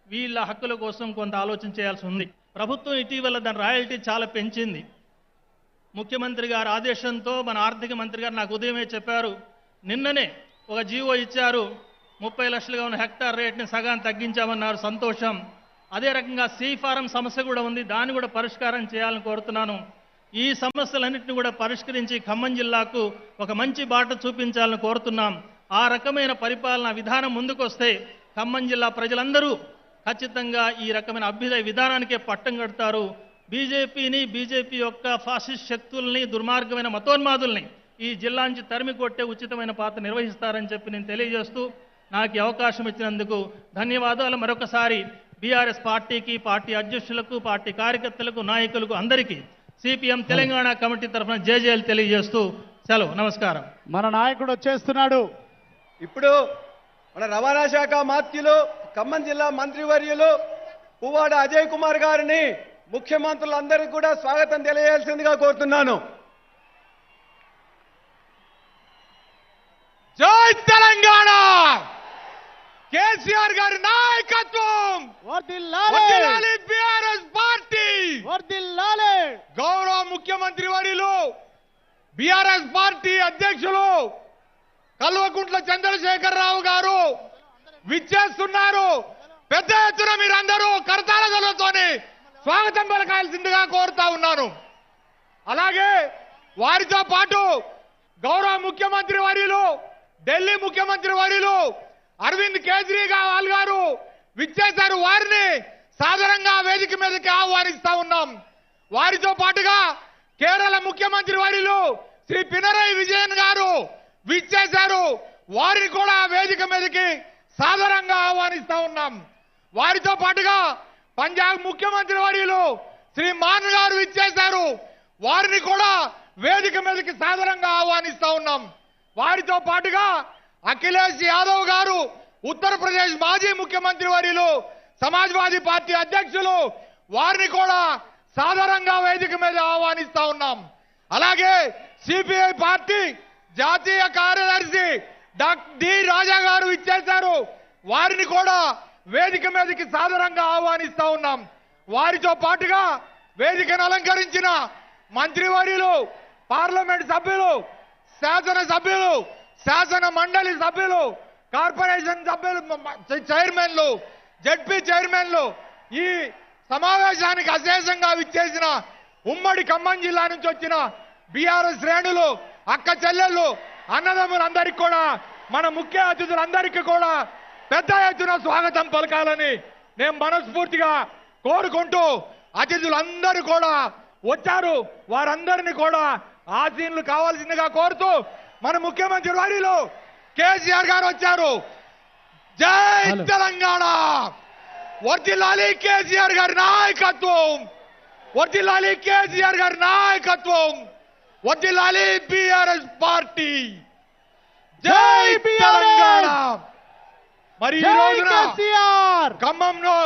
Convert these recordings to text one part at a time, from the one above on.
వీళ్ళ హక్కుల కోసం కొంత ఆలోచన చేయాల్సి ఉంది. ప్రభుత్వం ఇటీవల దాని రాయల్టీ చాలా పెంచింది. ముఖ్యమంత్రి గారి ఆదేశంతో మన ఆర్థిక మంత్రి గారు నాకు ఉదయమే చెప్పారు, నిన్ననే ఒక జీవో ఇచ్చారు, 30 లక్షలుగా ఉన్న హెక్టార్ రేట్ని సగాన్ని తగ్గించామన్నారు. సంతోషం. అదే రకంగా సీ ఫారం సమస్య కూడా ఉంది, దాన్ని కూడా పరిష్కారం చేయాలని కోరుతున్నాను. ఈ సమస్యలన్నింటినీ కూడా పరిష్కరించి ఖమ్మం జిల్లాకు ఒక మంచి బాట చూపించాలని కోరుతున్నాం. ఆ రకమైన పరిపాలన విధానం ముందుకొస్తే ఖమ్మం జిల్లా ప్రజలందరూ ఖచ్చితంగా ఈ రకమైన అభ్యుదయ విధానానికే పట్టం కడతారు. బీజేపీ యొక్క ఫాసిస్ట్ శక్తుల్ని, దుర్మార్గమైన మతోన్మాదుల్ని ఈ జిల్లా నుంచి తరిమి కొట్టే ఉచితమైన పాత్ర నిర్వహిస్తారని చెప్పి నేను తెలియజేస్తూ నాకు అవకాశం ఇచ్చినందుకు ధన్యవాదాలు. మరొకసారి బీఆర్ఎస్ పార్టీకి, పార్టీ అధ్యక్షులకు, పార్టీ కార్యకర్తలకు, నాయకులకు అందరికీ సిపిఎం తెలంగాణ కమిటీ తరఫున జేజేలు తెలియజేస్తూ సెలవు. నమస్కారం. మన నాయకుడు వచ్చేస్తున్నాడు. ఇప్పుడు మన రవాణా శాఖ మాత్యులు, ఖమ్మం జిల్లా మంత్రివర్యులు పువ్వాడ అజయ్ కుమార్ గారిని ముఖ్యమంత్రులందరికీ కూడా స్వాగతం తెలియజేయాల్సిందిగా కోరుతున్నాను. జై తెలంగాణ! కేసీఆర్ గారి నాయకత్వం వర్ధిల్లాలి, బీఆర్ఎస్ పార్టీ వర్ధిల్లాలి. గౌరవ ముఖ్యమంత్రి వర్యులు, బీఆర్ఎస్ పార్టీ అధ్యక్షులు కల్వకుంట్ల చంద్రశేఖరరావు గారు విచ్చేస్తున్నారు. పెద్ద ఎత్తున మీరందరూ కరతాళతోని స్వాగతం పలకాల్సిందిగా కోరుతా ఉన్నాను. అలాగే వారితో పాటు గౌరవ ముఖ్యమంత్రి వర్యులు, ఢిల్లీ ముఖ్యమంత్రి వర్యులు అరవింద్ కేజ్రీవాల్ గారు విచ్చేశారు. వారిని సాధారణంగా వేదిక మీదకి ఆహ్వానిస్తా ఉన్నాం. వారితో పాటుగా కేరళ ముఖ్యమంత్రి వర్యులు శ్రీ పినరయి విజయన్ గారు విచ్చేశారు. వారిని కూడా వేదిక మీదకి సాధారణంగా ఆహ్వానిస్తా ఉన్నాం. వారితో పాటుగా పంజాబ్ ముఖ్యమంత్రి వర్యులు శ్రీ మాన్ గారు విచ్చేశారు. వారిని కూడా వేదిక మీదకి సాధారణంగా ఆహ్వానిస్తా ఉన్నాం. వారితో పాటుగా అఖిలేష్ యాదవ్ గారు ఉత్తరప్రదేశ్ మాజీ ముఖ్యమంత్రి వర్యులు, సమాజ్వాదీ పార్టీ అధ్యక్షులు, వారిని కూడా సాధారణంగా వేదిక మీద ఆహ్వానిస్తా ఉన్నాం. అలాగే సిపిఐ పార్టీ జాతీయ కార్యదర్శి డాక్టర్ డి రాజా గారు ఇచ్చేశారు. వారిని కూడా వేదిక మీదకి సాధారణంగా ఆహ్వానిస్తా ఉన్నాం. వారితో పాటుగా వేదికను అలంకరించిన మంత్రివర్యులు, పార్లమెంట్ సభ్యులు, శాసన సభ్యులు, శాసన మండలి సభ్యులు, కార్పొరేషన్ సభ్యులు, చైర్మన్లు, జడ్పీ చైర్మన్లు, ఈ సమావేశానికి అశేషంగా విచ్చేసిన ఉమ్మడి ఖమ్మం జిల్లా నుంచి వచ్చిన బీఆర్ఎస్ శ్రేణులు, అక్క చెల్లెళ్ళు, అన్నదమ్ములందరికీ కూడా, మన ముఖ్య అతిథులందరికీ కూడా పెద్ద ఎత్తున స్వాగతం పలకాలని నేను మనస్ఫూర్తిగా కోరుకుంటూ, అతిథులందరూ కూడా వచ్చారు, వారందరినీ కూడా ఆశీనులు కావాల్సిందిగా కోరుతూ, మన ముఖ్యమంత్రి వర్యులు కేసీఆర్ గారు వచ్చారు. జై తెలంగాణ! వర్ధిల్లాలి కేసీఆర్ గారి నాయకత్వం, వర్ధిల్లాలి కేసీఆర్ గారి నాయకత్వం, వర్ధిల్లాలి బీఆర్ఎస్ పార్టీ. జై తెలంగాణ! మరి ఈ రోజున ఖమ్మంలో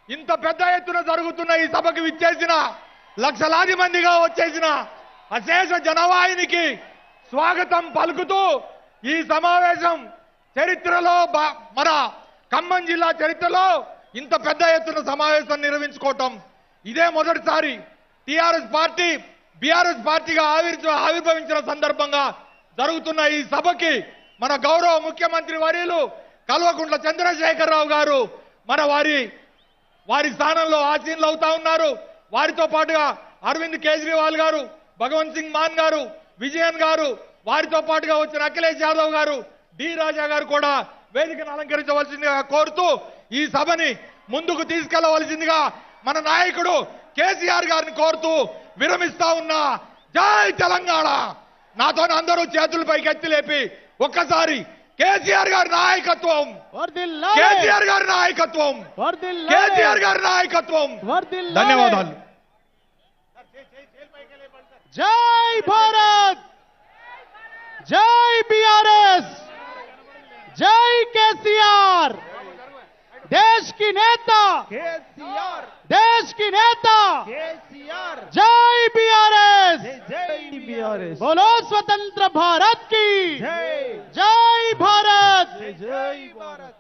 ఇంత పెద్ద ఎత్తున జరుగుతున్న ఈ సభకు విచ్చేసిన లక్షలాది మందిగా వచ్చేసిన అశేష జనవాహినికి స్వాగతం పలుకుతూ, ఈ సమావేశం చరిత్రలో, మన ఖమ్మం జిల్లా చరిత్రలో ఇంత పెద్ద ఎత్తున సమావేశం నిర్వహించుకోవటం ఇదే మొదటిసారి. టిఆర్ఎస్ పార్టీ బీఆర్ఎస్ పార్టీగా ఆవిర్భవించిన సందర్భంగా జరుగుతున్న ఈ సభకి మన గౌరవ ముఖ్యమంత్రి వర్యులు కల్వకుంట్ల చంద్రశేఖరరావు గారు మన వారి స్థానంలో ఆసీనులు అవుతా ఉన్నారు. వారితో పాటుగా అరవింద్ కేజ్రీవాల్ గారు, భగవంత్ సింగ్ మాన్ గారు, విజయన్ గారు, వారితో పాటుగా వచ్చిన అఖిలేష్ యాదవ్ గారు, డి రాజా గారు కూడా వేదికను అలంకరించవలసిందిగా కోరుతూ, ఈ సభని ముందుకు తీసుకెళ్లవలసిందిగా మన నాయకుడు కేసీఆర్ గారిని కోరుతూ విరమిస్తా ఉన్నా. జై తెలంగాణ! నాతో అందరూ చేతుల పైకి ఎత్తి లేపి ఒక్కసారి కేసీఆర్ గారి నాయకత్వం, కేసీఆర్ గారి నాయకత్వం, కేసీఆర్ గారి నాయకత్వం. ధన్యవాదాలు. జై భారత్, జై బీఆర్ఎస్, జై కేసీఆర్, देश की नेता केसीआर, देश की नेता केसीआर, जय बीआरएस, जय बीआरएस, बोलो स्वतंत्र भारत की जय, जय भारत, जय भारत.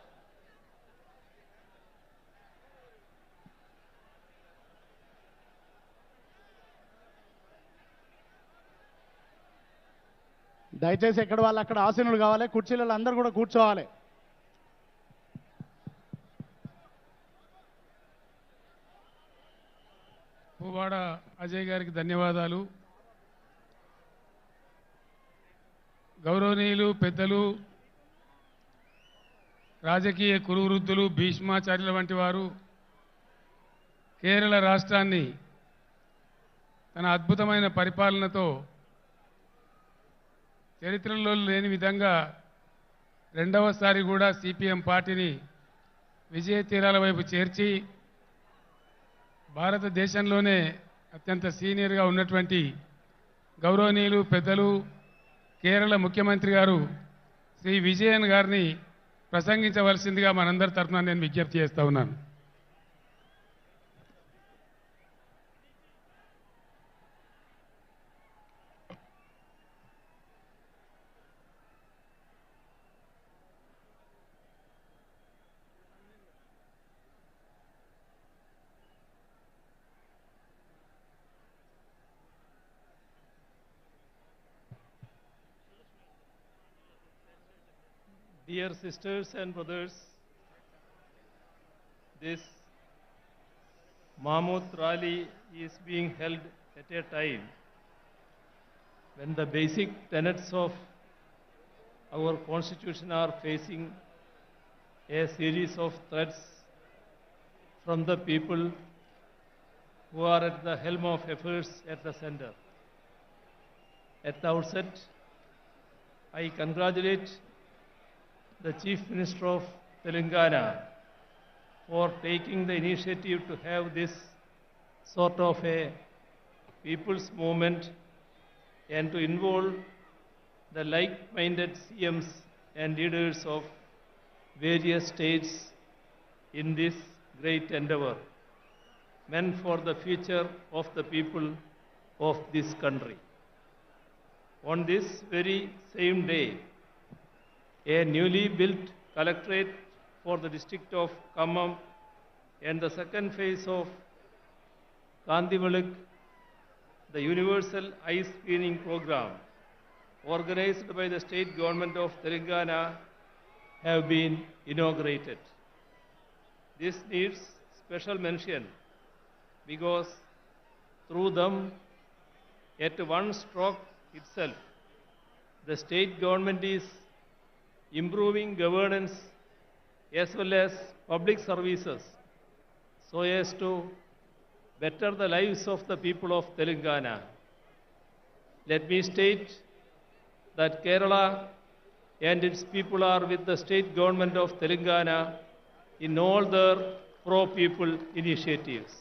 దయచేసి ఎక్కడ వాళ్ళు అక్కడ ఆసీనులు కావాలి, కుర్చీలలో అందరూ కూడా కూర్చోవాలి. పువ్వాడ అజయ్ గారికి ధన్యవాదాలు. గౌరవనీయులు పెద్దలు, రాజకీయ కురువృద్ధులు, భీష్మాచార్యుల వంటి వారు కేరళ రాష్ట్రాన్ని తన అద్భుతమైన పరిపాలనతో చరిత్రలో లేని విధంగా రెండవసారి కూడా సిపిఎం పార్టీని విజయ తీరాల వైపు చేర్చి భారతదేశంలోనే అత్యంత సీనియర్గా ఉన్నటువంటి గౌరవనీయులు పెద్దలు కేరళ ముఖ్యమంత్రి గారు శ్రీ విజయన్ గారిని ప్రసంగించవలసిందిగా మనందరి తరఫున నేను విజ్ఞప్తి చేస్తా ఉన్నాను. Dear sisters and brothers, this Mammoth rally is being held at a time when the basic tenets of our constitution are facing a series of threats from the people who are at the helm of affairs at the center. At the outset, I congratulate the Chief Minister of Telangana for taking the initiative to have this sort of a people's movement and to involve the like-minded CMs and leaders of various states in this great endeavor, meant for the future of the people of this country. On this very same day, a newly built collectorate for the district of Khammam and the second phase of Kandivalak, the universal eye screening program organized by the state government of Telangana have been inaugurated. This needs special mention because through them, at one stroke itself, the state government is improving governance as well as public services so as to better the lives of the people of Telangana. Let me state that Kerala and its people are with the state government of Telangana in all their pro-people initiatives.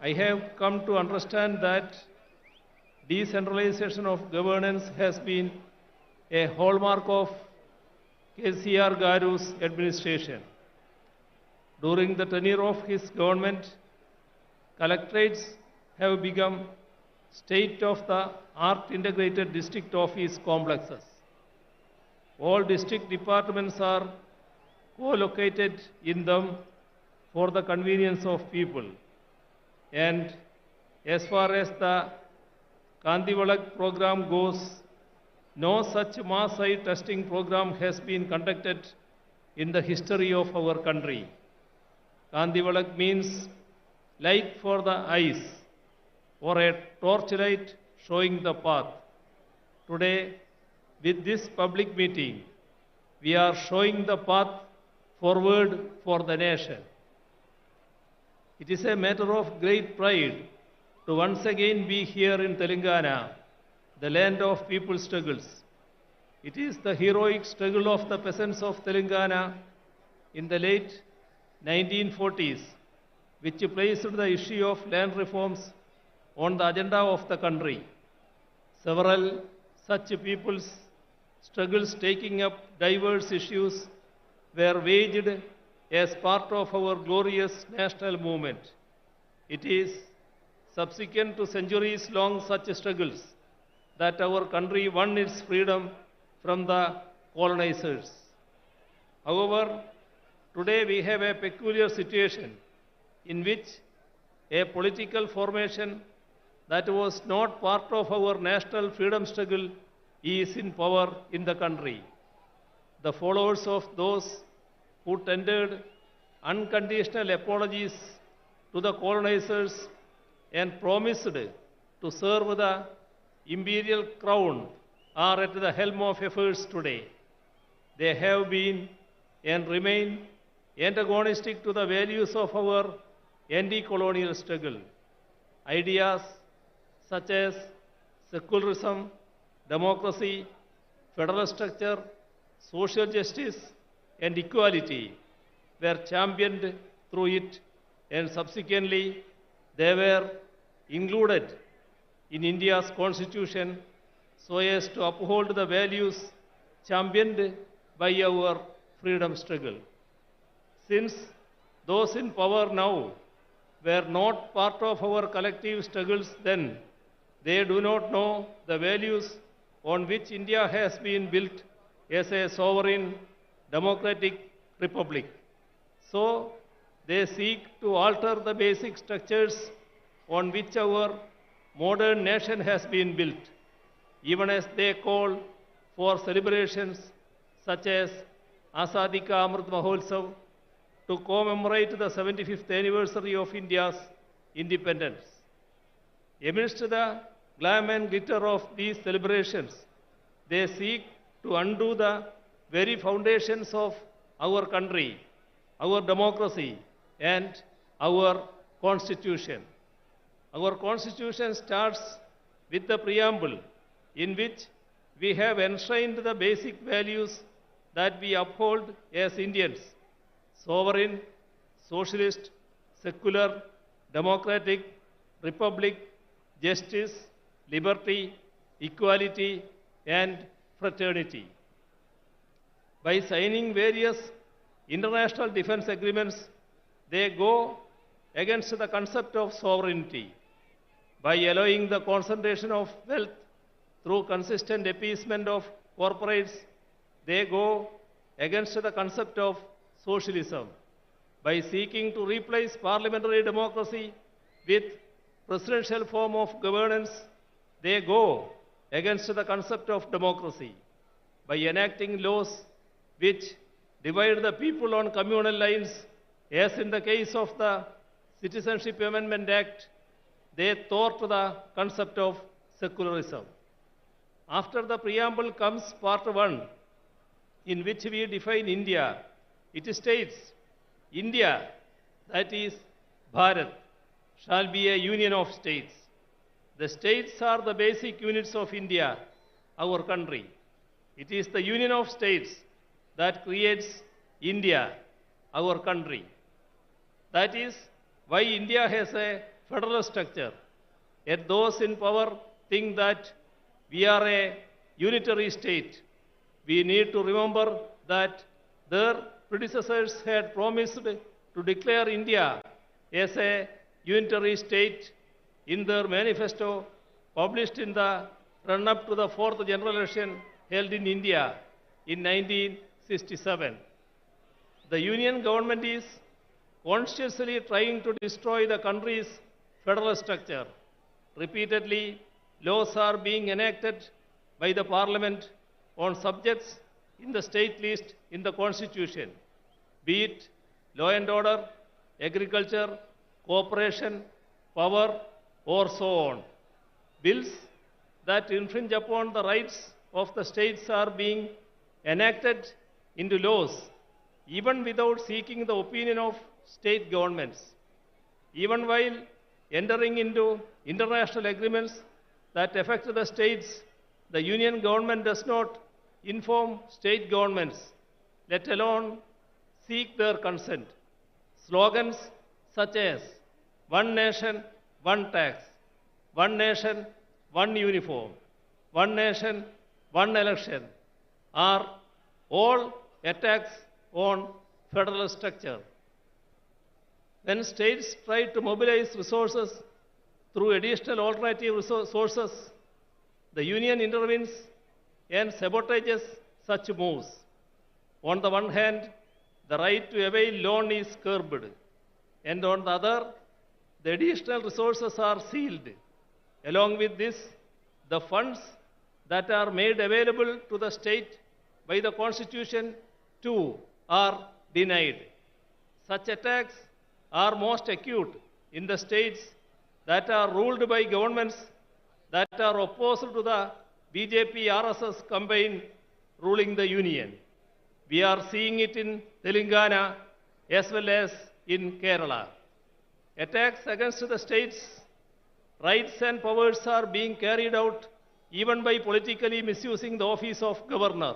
I have come to understand that decentralization of governance has been a hallmark of KCR Garu's administration. During the tenure of his government, collectorates have become state-of-the-art integrated district office complexes. All district departments are co-located in them for the convenience of people. And as far as the Kandivalak program goes, no such mass eye testing program has been conducted in the history of our country. Kandivalak means light for the eyes, or a torchlight showing the path. Today, with this public meeting, we are showing the path forward for the nation. It is a matter of great pride to once again be here in Telangana, the land of people's struggles. It is the heroic struggle of the peasants of Telangana in the late 1940s which placed the issue of land reforms on the agenda of the country. Several such people's struggles taking up diverse issues were waged as part of our glorious national movement. It is subsequent to centuries-long such struggles that our country won its freedom from the colonizers. However, today we have a peculiar situation in which a political formation that was not part of our national freedom struggle is in power in the country. The followers of those who tendered unconditional apologies to the colonizers and promised to serve the imperial crown are at the helm of affairs today. They have been and remain antagonistic to the values of our anti-colonial struggle. Ideas such as secularism, democracy, federal structure, social justice, and equality were championed through it, and subsequently they were included in India's constitution so as to uphold the values championed by our freedom struggle. Since those in power now were not part of our collective struggles then, they do not know the values on which India has been built as a sovereign democratic republic. So, they seek to alter the basic structures on which our modern nation has been built, even as they call for celebrations such as Azadi Ka Amrit Mahotsav to commemorate the 75th anniversary of India's independence. Amidst the glam and glitter of these celebrations, they seek to undo the very foundations of our country, our democracy, and our constitution. Our constitution starts with the preamble in which we have enshrined the basic values that we uphold as Indians: sovereign, socialist, secular, democratic, republic, justice, liberty, equality, and fraternity. By signing various international defense agreements, they go against the concept of sovereignty. By allowing the concentration of wealth through consistent appeasement of corporates, they go against the concept of socialism. By seeking to replace parliamentary democracy with presidential form of governance, they go against the concept of democracy. By enacting laws which divide the people on communal lines, as in the case of the Citizenship Amendment Act, they thwart the concept of secularism. After the preamble comes part 1, in which we define India. It states, India, that is Bharat, shall be a union of states. The states are the basic units of India, our country. It is the union of states that creates India, our country. That is why India has a federal structure. Yet those in power think that we are a unitary state. We need to remember that their predecessors had promised to declare India as a unitary state in their manifesto published in the run-up to the 4th general election held in India in 1967. The union government is consciously trying to destroy the country's federal structure. Repeatedly, laws are being enacted by the parliament on subjects in the state list in the constitution, be it law and order, agriculture, cooperation, power, or so on. Bills that infringe upon the rights of the states are being enacted into laws, even without seeking the opinion of state governments. Even while entering into international agreements that affect the states, the union government does not inform state governments, let alone seek their consent. Slogans such as one nation, one tax, one nation, one uniform, one nation, one election are all attacks on federal structure. When states try to mobilize resources through additional alternative sources, the union intervenes and sabotages such moves. On the one hand, the right to avail loan is curbed, and on the other, the additional resources are sealed. Along with this, the funds that are made available to the state by the Constitution too are denied. Such attacks are most acute in the states that are ruled by governments that are opposed to the BJP RSS campaign ruling the union. We are seeing it in Telangana as well as in Kerala. Attacks against the state's rights and powers are being carried out even by politically misusing the office of governor.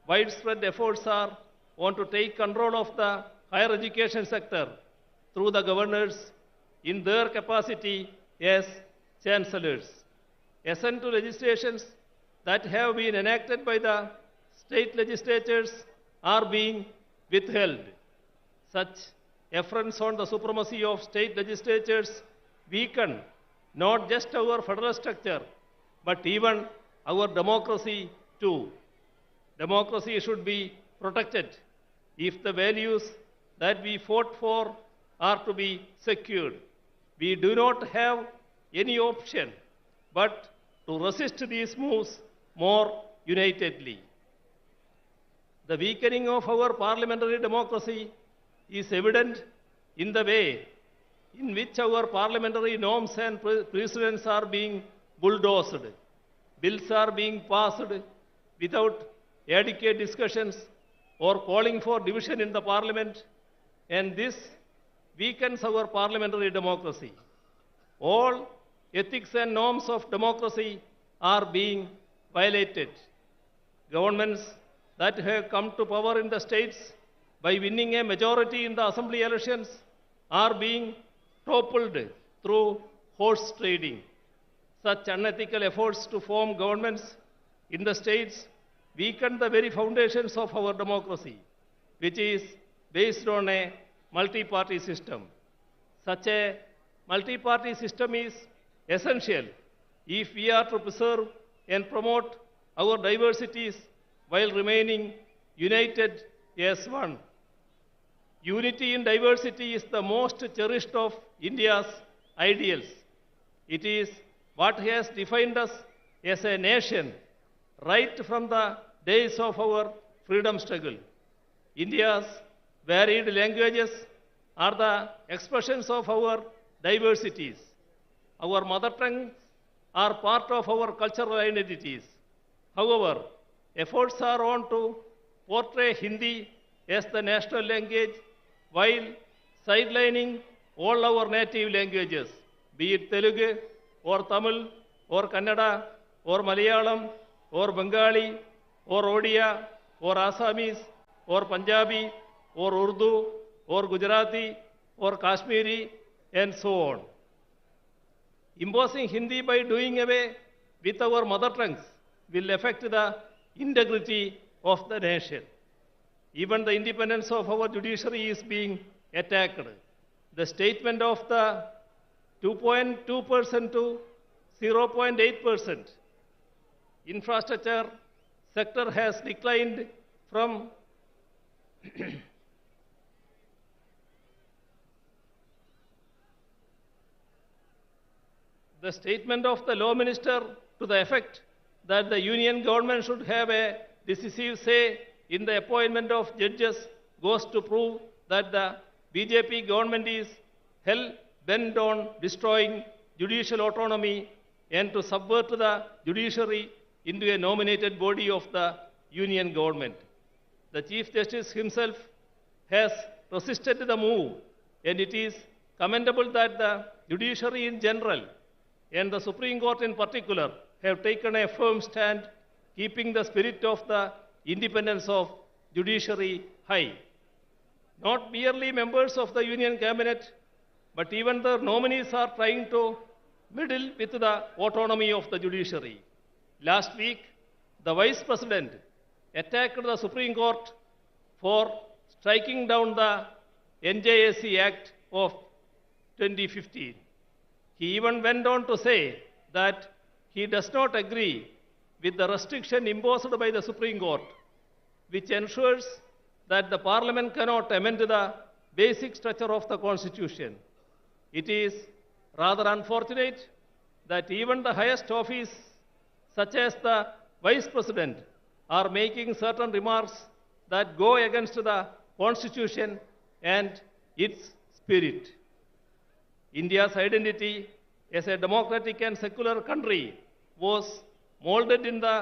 Widespread efforts are on to take control of the higher education sector through the governors in their capacity as chancellors. Assent to legislations that have been enacted by the state legislatures are being withheld. Such affronts on the supremacy of state legislatures weaken not just our federal structure, but even our democracy too. Democracy should be protected if the values that we fought for are to be secured. We do not have any option but to resist these moves more unitedly. The weakening of our parliamentary democracy is evident in the way in which our parliamentary norms and precedents are being bulldozed. Bills are being passed without adequate discussions or calling for division in the parliament, and this weakens our parliamentary democracy. All ethics and norms of democracy are being violated. Governments that have come to power in the states by winning a majority in the assembly elections are being toppled through horse trading. Such unethical efforts to form governments in the states weaken the very foundations of our democracy, which is based on a multi-party system. Such a multi-party system is essential if we are to preserve and promote our diversities while remaining united as one. Unity in diversity is the most cherished of India's ideals. It is what has defined us as a nation right from the days of our freedom struggle. India's varied languages are the expressions of our diversities. Our mother tongues are part of our cultural identities. However, efforts are on to portray Hindi as the national language while sidelining all our native languages, be it Telugu or Tamil or Kannada or Malayalam or Bengali or Odia or Assamese or Punjabi or Urdu or Gujarati or Kashmiri and so on. Imposing Hindi by doing away with our mother tongues will affect the integrity of the nation. Even the independence of our judiciary is being attacked. The statement of the 2.2% to 0.8% infrastructure sector has declined from the statement of the law minister to the effect that the union government should have a decisive say in the appointment of judges goes to prove that the BJP government is hell-bent on destroying judicial autonomy and to subvert the judiciary into a nominated body of the union government. The Chief Justice himself has resisted the move, and it is commendable that the judiciary in general and the Supreme Court in particular have taken a firm stand, keeping the spirit of the independence of judiciary high. Not merely members of the union cabinet, but even the nominees are trying to meddle with the autonomy of the judiciary. Last week, the Vice President attacked the Supreme Court for striking down the NJSC Act of 2015. He even went on to say that he does not agree with the restriction imposed by the Supreme Court, which ensures that the Parliament cannot amend the basic structure of the Constitution. It is rather unfortunate that even the highest office, such as the Vice President, are making certain remarks that go against the Constitution and its spirit. India's identity as a democratic and secular country was molded in the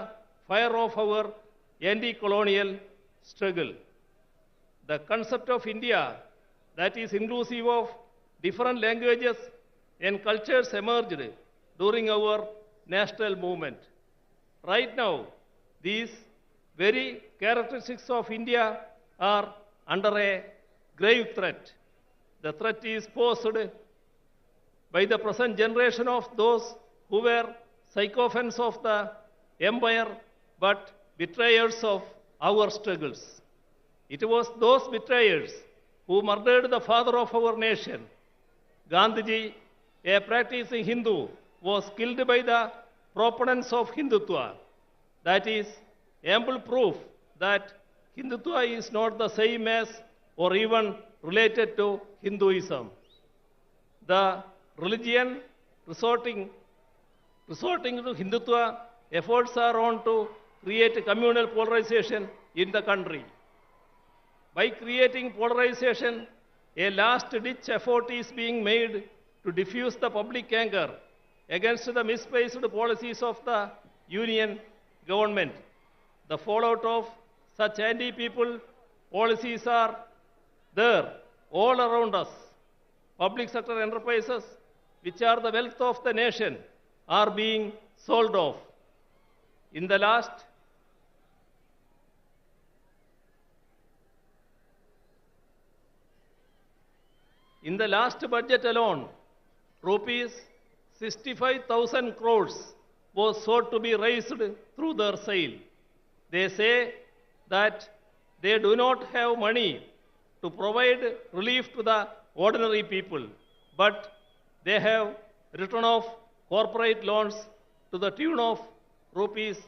fire of our anti-colonial struggle. The concept of India that is inclusive of different languages and cultures emerged during our national movement. Right now, these very characteristics of India are under a grave threat. The threat is posed by the present generation of those who were sycophants of the empire but betrayers of our struggles. It was those betrayers who murdered the father of our nation. Gandhiji, a practicing Hindu, was killed by the proponents of Hindutva. That is ample proof that Hindutva is not the same as or even related to Hinduism. The religion resorting to Hindutva efforts are on to create communal polarization in the country. By creating polarization, a last-ditch effort is being made to diffuse the public anger against the misplaced policies of the Union government. The fallout of such anti-people policies are there all around us. Public sector enterprises, which are the wealth of the nation, are being sold off. In the last budget alone, rupees 65,000 crores was sought to be raised through their sale. They say that they do not have money to provide relief to the ordinary people, but they have written off corporate loans to the tune of rupees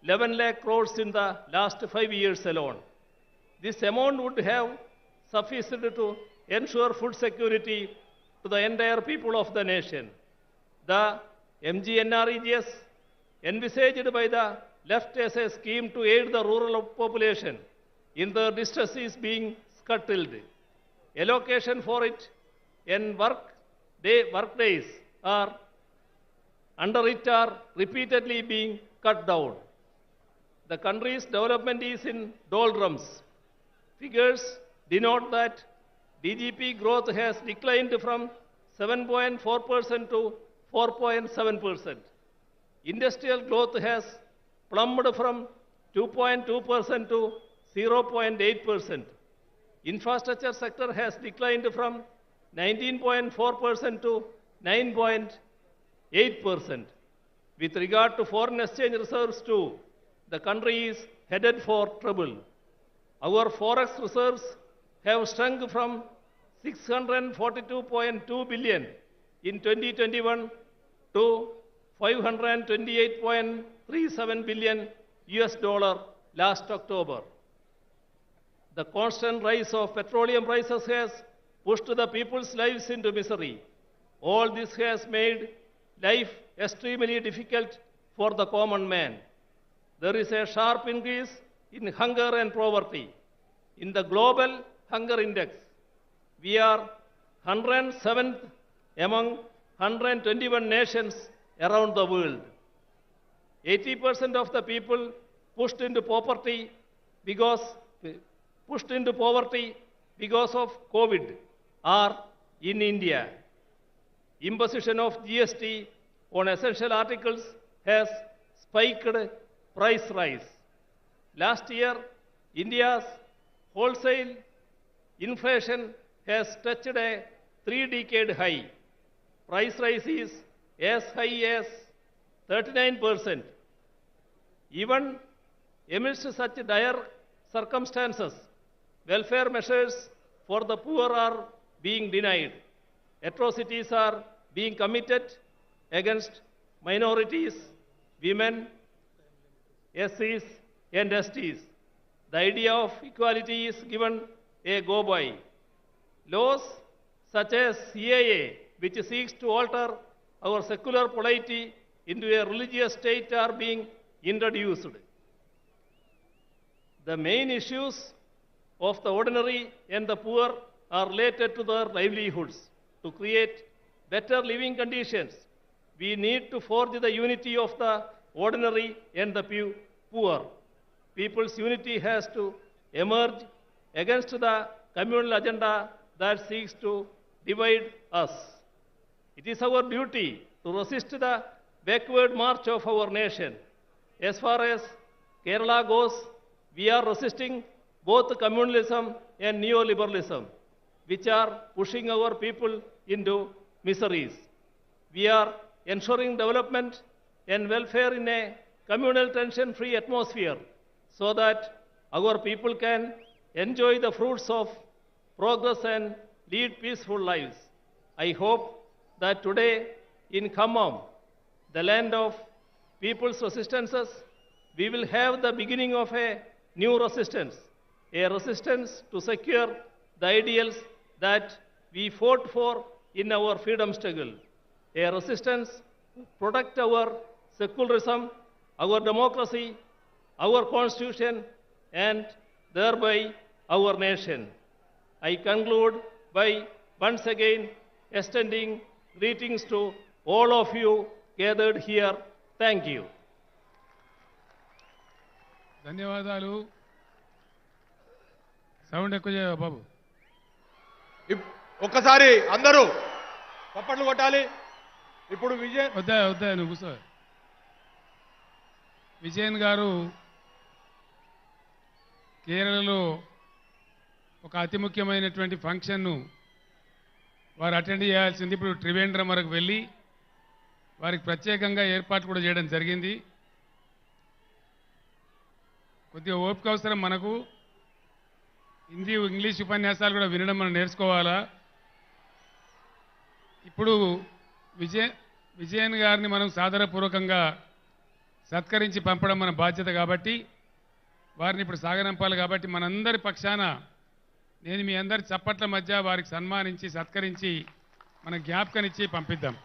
11 lakh crores in the last 5 years alone. This amount would have sufficed to ensure food security to the entire people of the nation. The MGNREGS envisaged by the left as a scheme to aid the rural population in their distress is being scuttled. Allocation for it and work days are repeatedly being cut down. The country's development is in doldrums. Figures denote that DGP growth has declined from 7.4% to 4.7%. Industrial growth has plummeted from 2.2% to 0.8%. Infrastructure sector has declined from 19.4% to 9.8%. With regard to foreign exchange reserves too, the country is headed for trouble. Our forex reserves have shrunk from 642.2 billion in 2021 to 528.37 billion US dollar last October. The constant rise of petroleum prices has pushed the people's lives into misery. All this has made life extremely difficult for the common man. There is a sharp increase in hunger and poverty. In the global hunger index, we are 107th among 121 nations around the world. 80% of the people pushed into poverty because of COVID are in India. Imposition of GST on essential articles has spiked price rise. Last year, India's wholesale inflation has touched a 3-decade high. Price rise is as high as 39%. Even amidst such dire circumstances, welfare measures for the poor are being denied. Atrocities are being committed against minorities, women, SCs, and STs. The idea of equality is given a go-by. Laws such as CAA, which seeks to alter our secular polity into a religious state, are being introduced. The main issues of the ordinary and the poor are related to their livelihoods. To create better living conditions, we need to forge the unity of the ordinary and the poor. People's unity has to emerge against the communal agenda that seeks to divide us. It is our duty to resist the backward march of our nation. As far as Kerala goes, we are resisting both communalism and neoliberalism, which are pushing our people into miseries. We are ensuring development and welfare in a communal tension-free atmosphere so that our people can enjoy the fruits of progress and lead peaceful lives. I hope that today in Khammam, the land of people's resistances, we will have the beginning of a new resistance, a resistance to secure the ideals that we fought for in our freedom struggle, a resistance to protect our secularism, our democracy, our constitution, and thereby our nation. I conclude by once again extending greetings to all of you gathered here. Thank you. ధన్యవాదాలు. Sound ఎక్కువ చేయవా బాబు? ఒక్కసారి అందరూ చప్పట్లు కొట్టాలి. ఇప్పుడు వద్దా నువ్వు కూర్చో. విజయన్ గారు కేరళలో ఒక అతి ముఖ్యమైనటువంటి ఫంక్షన్ను వారు అటెండ్ చేయాల్సింది. ఇప్పుడు త్రివేంద్రం వరకు వెళ్ళి వారికి ప్రత్యేకంగా ఏర్పాటు కూడా చేయడం జరిగింది. కొద్దిగా ఓపిక అవసరం మనకు. హిందీ ఇంగ్లీష్ ఉపన్యాసాలు కూడా వినడం మనం నేర్చుకోవాలా. ఇప్పుడు విజయన్ గారిని మనం సాదరపూర్వకంగా సత్కరించి పంపడం మన బాధ్యత కాబట్టి వారిని ఇప్పుడు సాగనంపాలి. కాబట్టి మనందరి పక్షాన నేను మీ అందరి చప్పట్ల మధ్య వారికి సన్మానించి సత్కరించి మన జ్ఞాపకనిచ్చి పంపిద్దాం.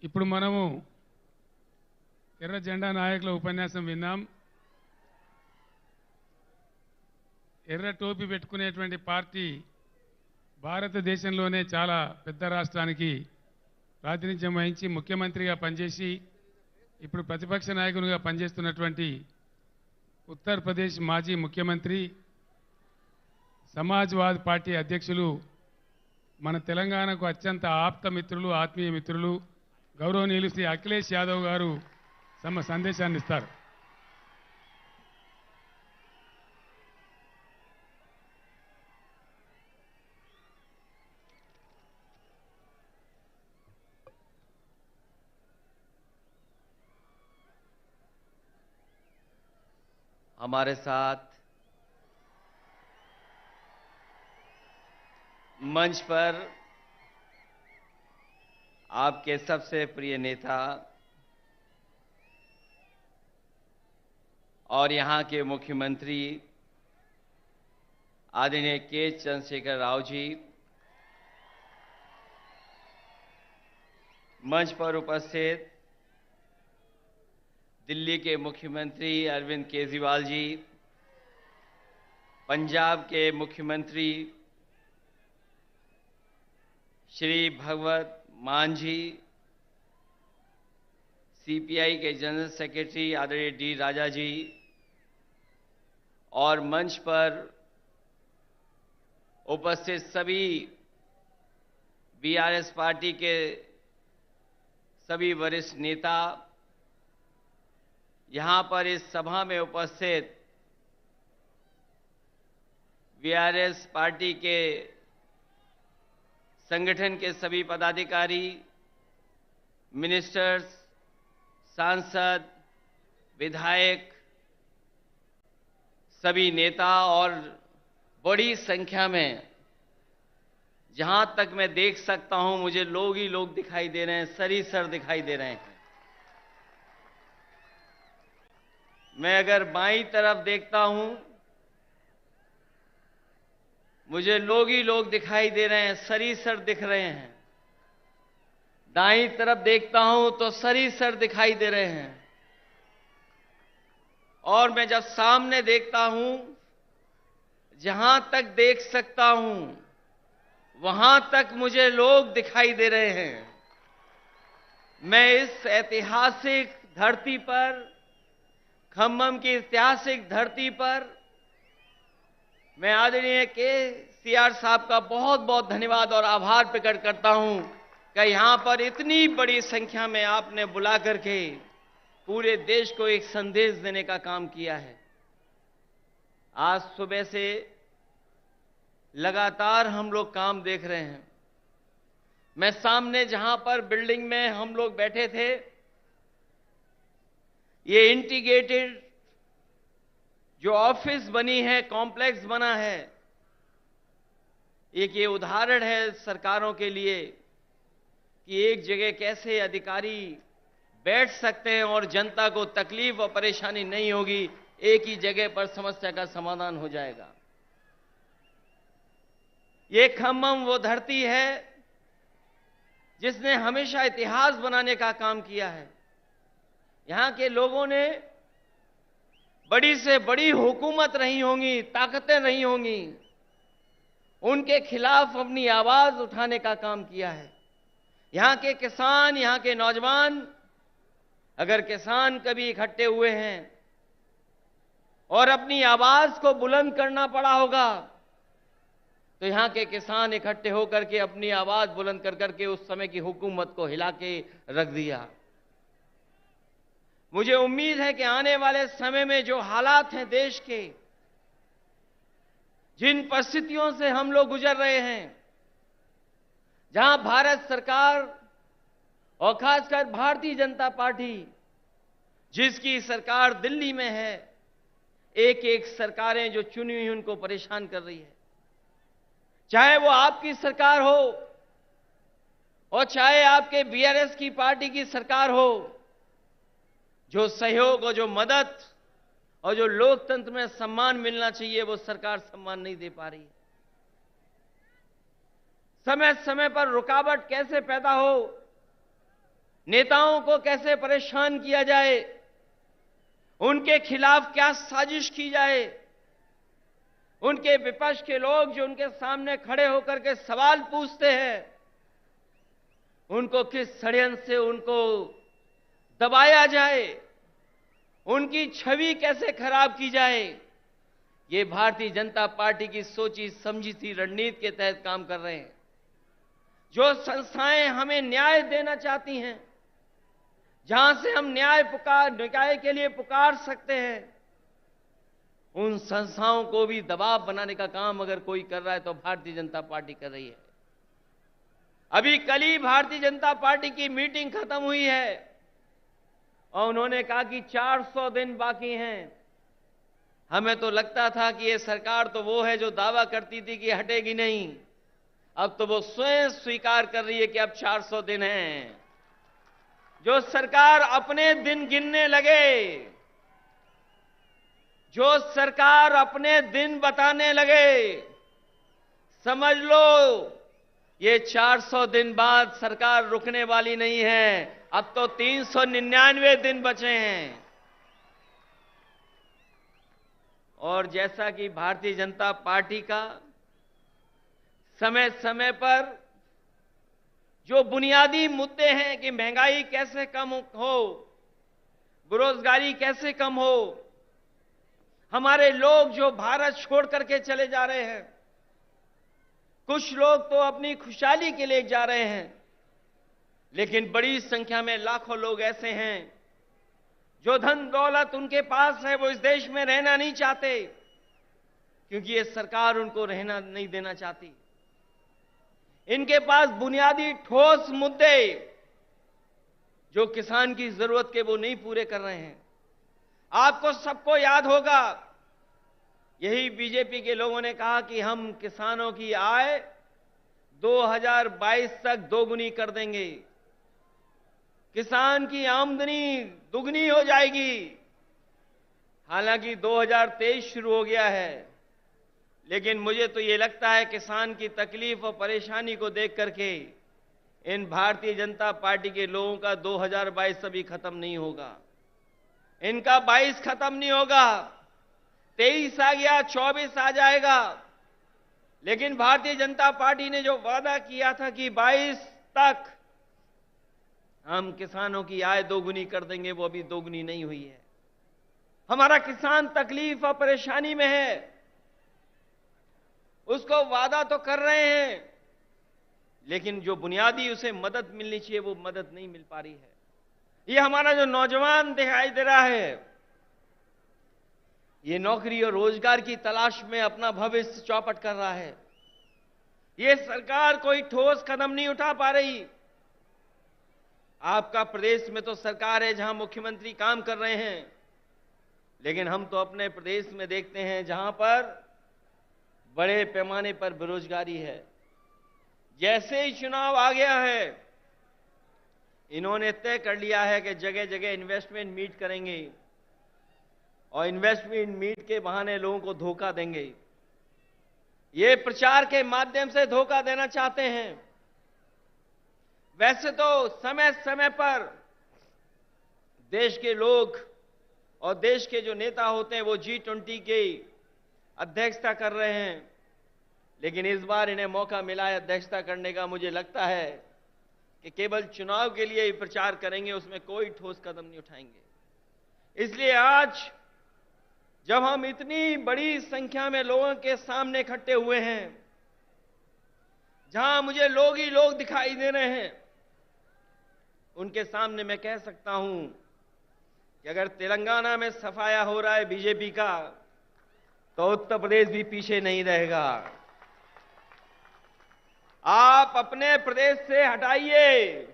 ఇప్పుడు మనము ఎర్ర జెండా నాయకుల ఉపన్యాసం విన్నాం. ఎర్ర టోపీ పెట్టుకునేటువంటి పార్టీ భారతదేశంలోనే చాలా పెద్ద రాష్ట్రానికి ప్రాతినిధ్యం వహించి ముఖ్యమంత్రిగా పనిచేసి ఇప్పుడు ప్రతిపక్ష నాయకునిగా పనిచేస్తున్నటువంటి ఉత్తరప్రదేశ్ మాజీ ముఖ్యమంత్రి, సమాజ్వాదీ పార్టీ అధ్యక్షులు, మన తెలంగాణకు అత్యంత ఆప్త మిత్రులు, ఆత్మీయ మిత్రులు గౌరవనీయులు శ్రీ అఖిలేష్ యాదవ్ గారు తమ సందేశాన్ని ఇస్తారు. हमारे साथ मंच पर आपके सबसे प्रिय नेता और यहाँ के मुख्यमंत्री आदरणीय के चंद्रशेखर राव जी, मंच पर उपस्थित दिल्ली के मुख्यमंत्री अरविंद केजरीवाल जी, पंजाब के मुख्यमंत्री श्री भगवत मान जी, सीपीआई के जनरल सेक्रेटरी आदरणीय डी राजा जी और मंच पर उपस्थित सभी बीआरएस पार्टी के सभी वरिष्ठ नेता, यहां पर इस सभा में उपस्थित वीआरएस पार्टी के संगठन के सभी पदाधिकारी, मिनिस्टर्स, सांसद, विधायक, सभी नेता और बड़ी संख्या में, जहां तक मैं देख सकता हूं मुझे लोग ही लोग दिखाई दे रहे हैं, सरीसर दिखाई दे रहे हैं। मैं अगर बाईं तरफ देखता हूं, मुझे लोग ही लोग दिखाई दे रहे हैं, सरीसर दिख रहे हैं। दाईं तरफ देखता हूं तो सरीसर दिखाई दे रहे हैं। और मैं जब सामने देखता हूं, जहां तक देख सकता हूं वहां तक मुझे लोग दिखाई दे रहे हैं। मैं इस ऐतिहासिक धरती पर, खम्मम की ऐतिहासिक धरती पर, मैं आदरणीय KCR साहब का बहुत बहुत धन्यवाद और आभार प्रकट करता हूं कि यहां पर इतनी बड़ी संख्या में आपने बुला करके पूरे देश को एक संदेश देने का काम किया है। आज सुबह से लगातार हम लोग काम देख रहे हैं। मैं सामने जहां पर बिल्डिंग में हम लोग बैठे थे, ये इंटीग्रेटेड जो ऑफिस बनी है, कॉम्प्लेक्स बना है, एक ये उदाहरण है सरकारों के लिए कि एक जगह कैसे अधिकारी बैठ सकते हैं और जनता को तकलीफ और परेशानी नहीं होगी, एक ही जगह पर समस्या का समाधान हो जाएगा। ये खम्मम वो धरती है जिसने हमेशा इतिहास बनाने का काम किया है। यहां के लोगों ने बड़ी से बड़ी हुकूमत रही होंगी, ताकतें रही होंगी, उनके खिलाफ अपनी आवाज उठाने का काम किया है। यहां के किसान, यहां के नौजवान, अगर किसान कभी इकट्ठे हुए हैं और अपनी आवाज को बुलंद करना पड़ा होगा, तो यहां के किसान इकट्ठे होकर के अपनी आवाज बुलंद कर करके उस समय की हुकूमत को हिला के रख दिया। मुझे उम्मीद है कि आने वाले समय में जो हालात हैं देश के, जिन परिस्थितियों से हम लोग गुजर रहे हैं, जहां भारत सरकार और खासकर भारतीय जनता पार्टी, जिसकी सरकार दिल्ली में है, एक एक सरकारें जो चुनी हुई उनको परेशान कर रही है। चाहे वो आपकी सरकार हो और चाहे आपके वीआरएस की पार्टी की सरकार हो, जो सहयोग और जो मदद और जो लोकतंत्र में सम्मान मिलना चाहिए वो सरकार सम्मान नहीं दे पा रही है। समय समय पर रुकावट कैसे पैदा हो, नेताओं को कैसे परेशान किया जाए, उनके खिलाफ क्या साजिश की जाए, उनके विपक्ष के लोग जो उनके सामने खड़े होकर के सवाल पूछते हैं, उनको किस षड्यंत्र से उनको दबाया जाए, उनकी छवि कैसे खराब की जाए, ये भारतीय जनता पार्टी की सोची समझी सी रणनीति के तहत काम कर रहे हैं। जो संस्थाएं हमें न्याय देना चाहती हैं, जहां से हम न्याय के लिए पुकार सकते हैं, उन संस्थाओं को भी दबाव बनाने का काम अगर कोई कर रहा है तो भारतीय जनता पार्टी कर रही है। अभी कल ही भारतीय जनता पार्टी की मीटिंग खत्म हुई है और उन्होंने कहा कि 400 दिन बाकी हैं। हमें तो लगता था कि ये सरकार तो वो है जो दावा करती थी कि हटेगी नहीं, अब तो वो स्वयं स्वीकार कर रही है कि अब 400 दिन हैं। जो सरकार अपने दिन गिनने लगे, जो सरकार अपने दिन बताने लगे, समझ लो ये 400 दिन बाद सरकार रुकने वाली नहीं है। अब तो 399 दिन बचे हैं। और जैसा कि भारतीय जनता पार्टी का समय समय पर जो बुनियादी मुद्दे हैं कि महंगाई कैसे कम हो, बेरोजगारी कैसे कम हो, हमारे लोग जो भारत छोड़ करके चले जा रहे हैं, कुछ लोग तो अपनी खुशहाली के लिए जा रहे हैं, लेकिन बड़ी संख्या में लाखों लोग ऐसे हैं जो धन दौलत उनके पास है वो इस देश में रहना नहीं चाहते, क्योंकि ये सरकार उनको रहना नहीं देना चाहती। इनके पास बुनियादी ठोस मुद्दे जो किसान की जरूरत के वो नहीं पूरे कर रहे हैं। आपको सबको याद होगा, यही बीजेपी के लोगों ने कहा कि हम किसानों की आय 2022 तक दोगुनी कर देंगे, किसान की आमदनी दुगनी हो जाएगी। हालांकि 2023 शुरू हो गया है, लेकिन मुझे तो ये लगता है किसान की तकलीफ और परेशानी को देख करके इन भारतीय जनता पार्टी के लोगों का 2022 अभी खत्म नहीं होगा, इनका 22 खत्म नहीं होगा। 23 आ गया, 24 आ जाएगा, लेकिन भारतीय जनता पार्टी ने जो वादा किया था कि 22 तक हम किसानों की आय दोगुनी कर देंगे, वो अभी दोगुनी नहीं हुई है। हमारा किसान तकलीफ और परेशानी में है, उसको वादा तो कर रहे हैं, लेकिन जो बुनियादी उसे मदद मिलनी चाहिए वो मदद नहीं मिल पा रही है। ये हमारा जो नौजवान दिखाई दे रहा है, ये नौकरी और रोजगार की तलाश में अपना भविष्य चौपट कर रहा है। ये सरकार कोई ठोस कदम नहीं उठा पा रही। आपका प्रदेश में तो सरकार है जहां मुख्यमंत्री काम कर रहे हैं, लेकिन हम तो अपने प्रदेश में देखते हैं जहां पर बड़े पैमाने पर बेरोजगारी है। जैसे ही चुनाव आ गया है, इन्होंने तय कर लिया है कि जगह जगह इन्वेस्टमेंट मीट करेंगे और इन्वेस्टमेंट मीट के बहाने लोगों को धोखा देंगे। ये प्रचार के माध्यम से धोखा देना चाहते हैं। वैसे तो समय समय पर देश के लोग और देश के जो नेता होते हैं वो G20 की अध्यक्षता कर रहे हैं, लेकिन इस बार इन्हें मौका मिला है अध्यक्षता करने का। मुझे लगता है कि केवल चुनाव के लिए ही प्रचार करेंगे, उसमें कोई ठोस कदम नहीं उठाएंगे। इसलिए आज जब हम इतनी बड़ी संख्या में लोगों के सामने इकट्ठे हुए हैं, जहां मुझे लोग ही लोग दिखाई दे रहे हैं, उनके सामने मैं कह सकता हूं कि अगर तेलंगाना में सफाया हो रहा है बीजेपी का, तो उत्तर प्रदेश भी पीछे नहीं रहेगा। आप अपने प्रदेश से हटाइए,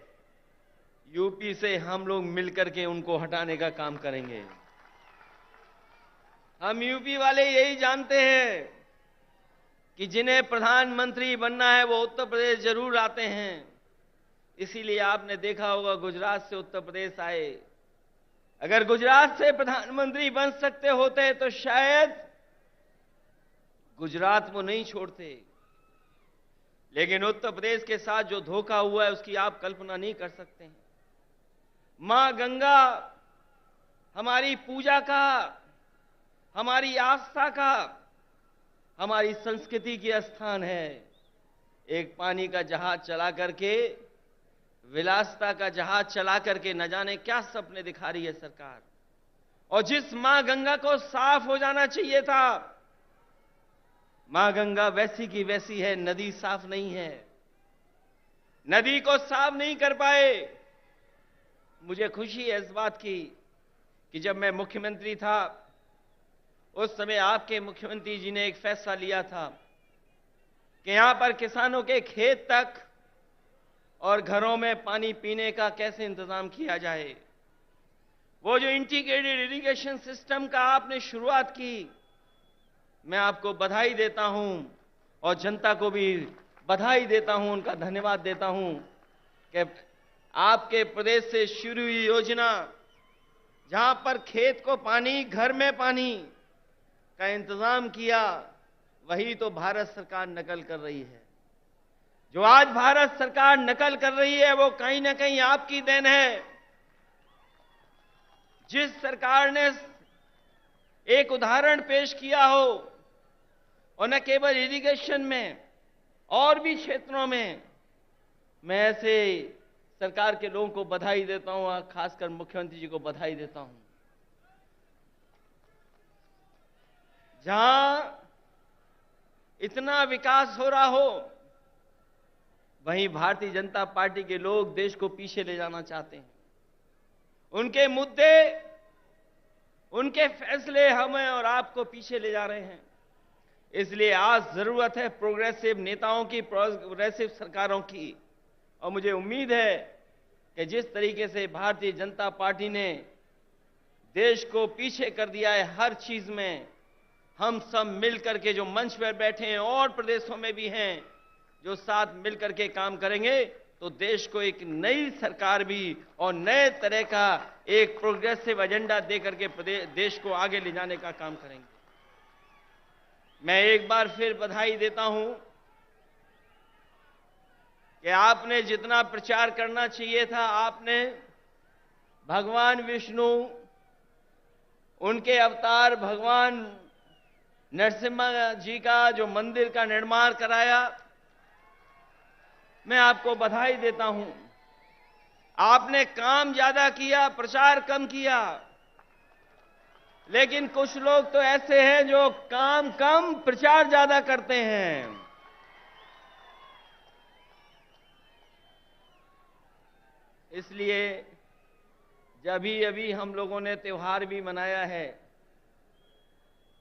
यूपी से हम लोग मिलकर के उनको हटाने का काम करेंगे। हम यूपी वाले यही जानते हैं कि जिन्हें प्रधानमंत्री बनना है वो उत्तर प्रदेश जरूर आते हैं। इसीलिए आपने देखा होगा गुजरात से उत्तर प्रदेश आए। अगर गुजरात से प्रधानमंत्री बन सकते होते तो शायद गुजरात को नहीं छोड़ते, लेकिन उत्तर प्रदेश के साथ जो धोखा हुआ है उसकी आप कल्पना नहीं कर सकते हैं। मां गंगा हमारी पूजा का, हमारी आस्था का, हमारी संस्कृति की स्थान है। एक पानी का जहाज चला करके, विलासिता का जहाज चला करके न जाने क्या सपने दिखा रही है सरकार। और जिस मां गंगा को साफ हो जाना चाहिए था, मां गंगा वैसी की वैसी है, नदी साफ नहीं है, नदी को साफ नहीं कर पाए। मुझे खुशी है इस बात की कि जब मैं मुख्यमंत्री था उस समय आपके मुख्यमंत्री जी ने एक फैसला लिया था कि यहां पर किसानों के खेत तक और घरों में पानी पीने का कैसे इंतजाम किया जाए। वो जो इंटीग्रेटेड इरिगेशन सिस्टम का आपने शुरुआत की, मैं आपको बधाई देता हूं और जनता को भी बधाई देता हूं, उनका धन्यवाद देता हूं कि आपके प्रदेश से शुरू हुई योजना जहां पर खेत को पानी, घर में पानी का इंतजाम किया, वही तो भारत सरकार नकल कर रही है। जो आज भारत सरकार नकल कर रही है वो कहीं ना कहीं आपकी देन है। जिस सरकार ने एक उदाहरण पेश किया हो, और न केवल इरिगेशन में और भी क्षेत्रों में, मैं ऐसे सरकार के लोगों को बधाई देता हूं और खासकर मुख्यमंत्री जी को बधाई देता हूं। जहां इतना विकास हो रहा हो, वहीं भारतीय जनता पार्टी के लोग देश को पीछे ले जाना चाहते हैं। उनके मुद्दे उनके फैसले हमें और आपको पीछे ले जा रहे हैं। इसलिए आज जरूरत है प्रोग्रेसिव नेताओं की, प्रोग्रेसिव सरकारों की। और मुझे उम्मीद है कि जिस तरीके से भारतीय जनता पार्टी ने देश को पीछे कर दिया है हर चीज में, हम सब मिलकर के जो मंच पर बैठे हैं और प्रदेशों में भी हैं, जो साथ मिलकर के काम करेंगे तो देश को एक नई सरकार भी और नए तरह का एक प्रोग्रेसिव एजेंडा देकर के देश को आगे ले जाने का काम करेंगे। मैं एक बार फिर बधाई देता हूं कि आपने जितना प्रचार करना चाहिए था, आपने भगवान विष्णु, उनके अवतार भगवान नरसिम्हा जी का जो मंदिर का निर्माण कराया, मैं आपको बधाई देता हूं। आपने काम ज्यादा किया, प्रचार कम किया, लेकिन कुछ लोग तो ऐसे हैं जो काम कम प्रचार ज्यादा करते हैं। इसलिए जब अभी हम लोगों ने त्योहार भी मनाया है,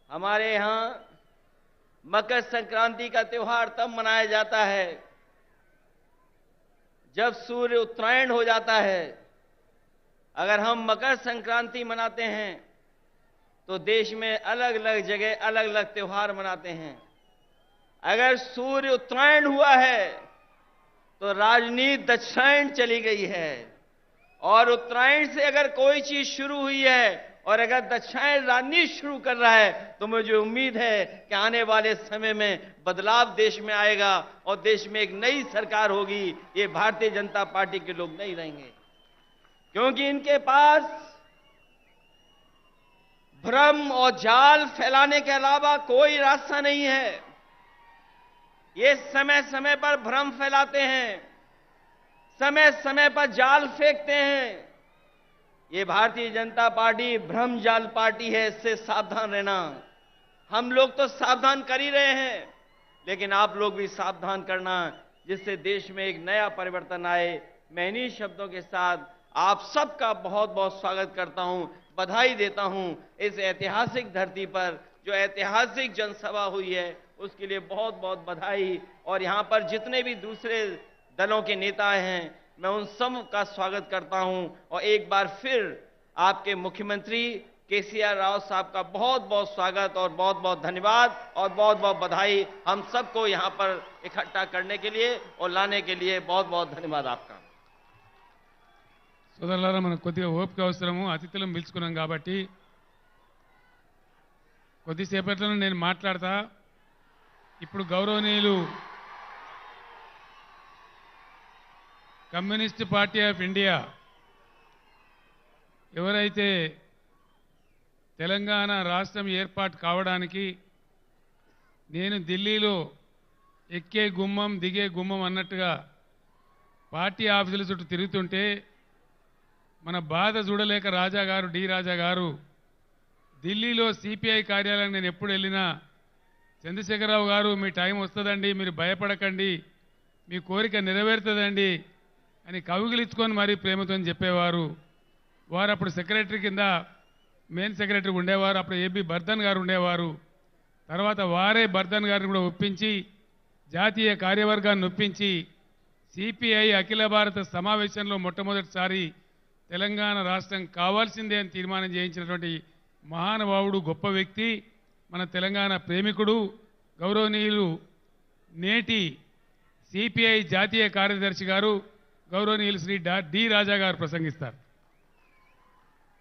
हमारे यहां मकर संक्रांति का त्योहार तब मनाया जाता है जब सूर्य उत्तरायण हो जाता है। अगर हम मकर संक्रांति मनाते हैं तो देश में अलग अलग जगह अलग अलग त्योहार मनाते हैं। अगर सूर्य उत्तरायण हुआ है तो राजनीति दक्षिणायन चली गई है, और उत्तरायण से अगर कोई चीज शुरू हुई है और अगर दक्षिणायन राजनीति शुरू कर रहा है तो मुझे उम्मीद है कि आने वाले समय में बदलाव देश में आएगा और देश में एक नई सरकार होगी। ये भारतीय जनता पार्टी के लोग नहीं रहेंगे, क्योंकि इनके पास भ्रम और जाल फैलाने के अलावा कोई रास्ता नहीं है। ये समय समय पर भ्रम फैलाते हैं, समय समय पर जाल फेंकते हैं। ये भारतीय जनता पार्टी भ्रम जाल पार्टी है, इससे सावधान रहना। हम लोग तो सावधान कर ही रहे हैं, लेकिन आप लोग भी सावधान करना, जिससे देश में एक नया परिवर्तन आए। मैं इन्हीं शब्दों के साथ आप सबका बहुत बहुत स्वागत करता हूं, बधाई देता हूं। इस ऐतिहासिक धरती पर जो ऐतिहासिक जनसभा हुई है उसके लिए बहुत बहुत बधाई। और यहां पर जितने भी दूसरे दलों के नेता हैं, मैं उन सब का स्वागत करता हूं। और एक बार फिर आपके मुख्यमंत्री KCR राव साहब का बहुत बहुत स्वागत और बहुत बहुत धन्यवाद और बहुत बहुत बधाई हम सबको यहां पर इकट्ठा करने के लिए और लाने के लिए। बहुत बहुत धन्यवाद आपका। సోదరులారా, మనకు కొద్దిగా ఓపిక అవసరము. అతిథులను పిలుచుకున్నాం కాబట్టి కొద్దిసేపట్లోనే నేను మాట్లాడతా. ఇప్పుడు గౌరవనీయులు కమ్యూనిస్ట్ పార్టీ ఆఫ్ ఇండియా ఎవరైతే తెలంగాణ రాష్ట్రం ఏర్పాటు కావడానికి నేను ఢిల్లీలో ఎక్కే గుమ్మం దిగే గుమ్మం అన్నట్టుగా పార్టీ ఆఫీసుల చుట్టూ తిరుగుతుంటే మన బాధ చూడలేక రాజా గారు, డి రాజా గారు, ఢిల్లీలో సిపిఐ కార్యాలయం నేను ఎప్పుడు వెళ్ళినా చంద్రశేఖరరావు గారు మీ టైం వస్తుందండి, మీరు భయపడకండి, మీ కోరిక నెరవేరుతుందండి అని కౌగిలించుకొని మరీ ప్రేమతో చెప్పేవారు. వారు అప్పుడు సెక్రటరీ కింద మెయిన్ సెక్రటరీ ఉండేవారు. అప్పుడు ఏబి బర్ధన్ గారు ఉండేవారు. తర్వాత వారే బర్ధన్ గారిని కూడా ఒప్పించి జాతీయ కార్యవర్గాన్ని ఒప్పించి సిపిఐ అఖిల భారత సమావేశంలో మొట్టమొదటిసారి తెలంగాణ రాష్ట్రం కావాల్సిందే అని తీర్మానం చేయించినటువంటి మహానుభావుడు, గొప్ప వ్యక్తి, మన తెలంగాణ ప్రేమికుడు, గౌరవనీయులు నేటి సిపిఐ జాతీయ కార్యదర్శి గారు గౌరవనీయులు శ్రీ డి రాజా గారు ప్రసంగిస్తారు.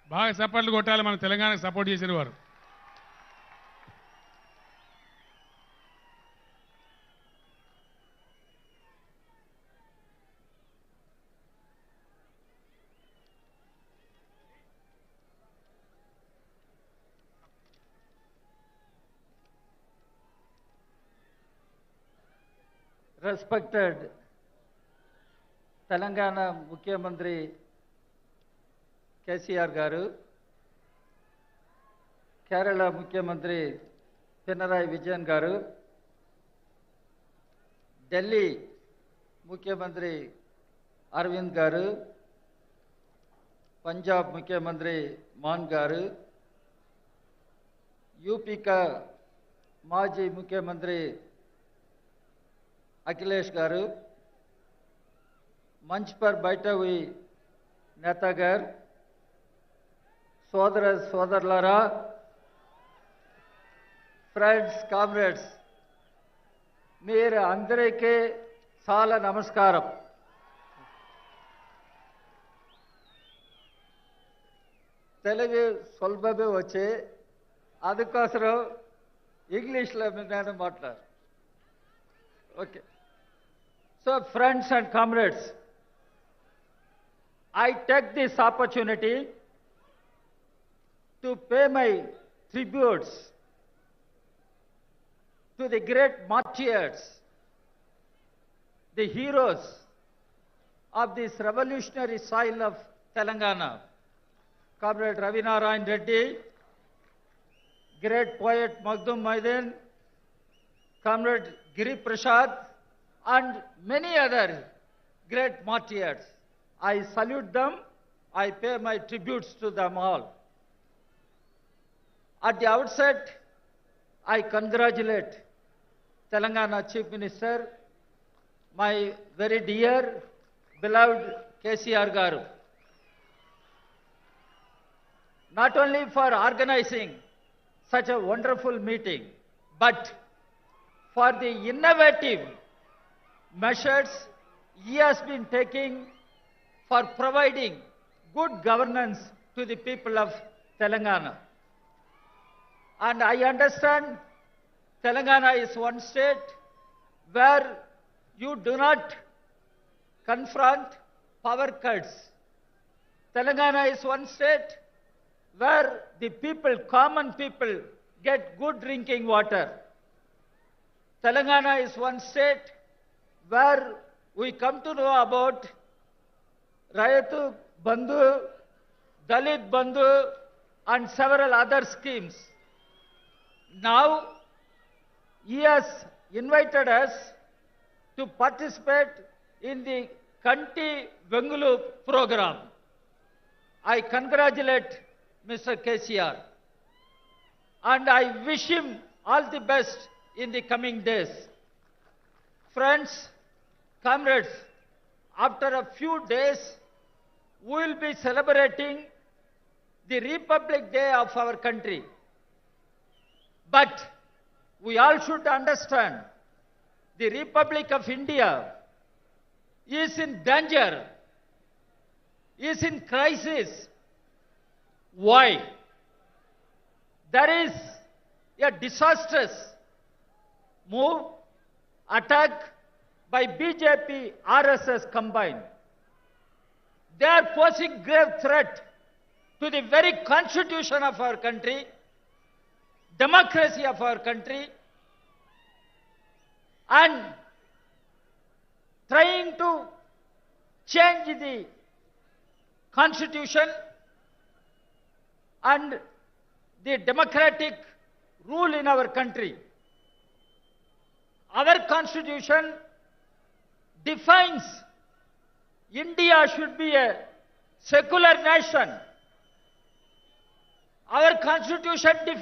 బాగా సపోర్ట్లు కొట్టాలి, మన తెలంగాణకు సపోర్ట్ చేసిన వారు. Respected Telangana Mukhyamantri KCR garu, Kerala Mukhyamantri Pinarayi Vijayan garu, Delhi Mukhyamantri Arvind garu, Punjab Mukhyamantri Man garu, UP का माजी मुख्यमंत्री अखिलेश गारू, मंच पर बैठे हुई नेतागर, సోదర సోదరులారా, ఫ్రెండ్స్, కామ్రేడ్స్, మీరు అందరికీ చాలా నమస్కారం. తెలుగు సులభమే వచ్చే, అందుకోసం ఇంగ్లీష్లో నేను మాట్లాడు. Okay. So friends and comrades, I take this opportunity to pay my tributes to the great martyrs, the heroes of this revolutionary soil of Telangana. Comrade Ravi Narayan Reddy, great poet Magdum Maiden, Comrade Giri Prasad, and many other great martyrs. I salute them. I pay my tributes to them all. At the outset, I congratulate Telangana Chief Minister, my very dear, beloved KCR Garu, not only for organizing such a wonderful meeting, but for the innovative measures he has been taking for providing good governance to the people of Telangana. And I understand Telangana is one state where you do not confront power cuts. Telangana is one state where the people, common people, get good drinking water. Telangana is one state where we come to know about Rayatu Bandhu, Dalit Bandhu, and several other schemes. Now, he has invited us to participate in the Kanti Vengulu program. I congratulate Mr. KCR, and I wish him all the best in the coming days. Friends, comrades, after a few days, we will be celebrating the Republic Day of our country. But we all should understand the Republic of India is in danger, is in crisis. Why? There is a disastrous move, attack by BJP, RSS combined. They are posing grave threat to the very constitution of our country, democracy of our country, and trying to change the constitution and the democratic rule in our country. Our constitution defines India should be a secular nation. Our constitution defines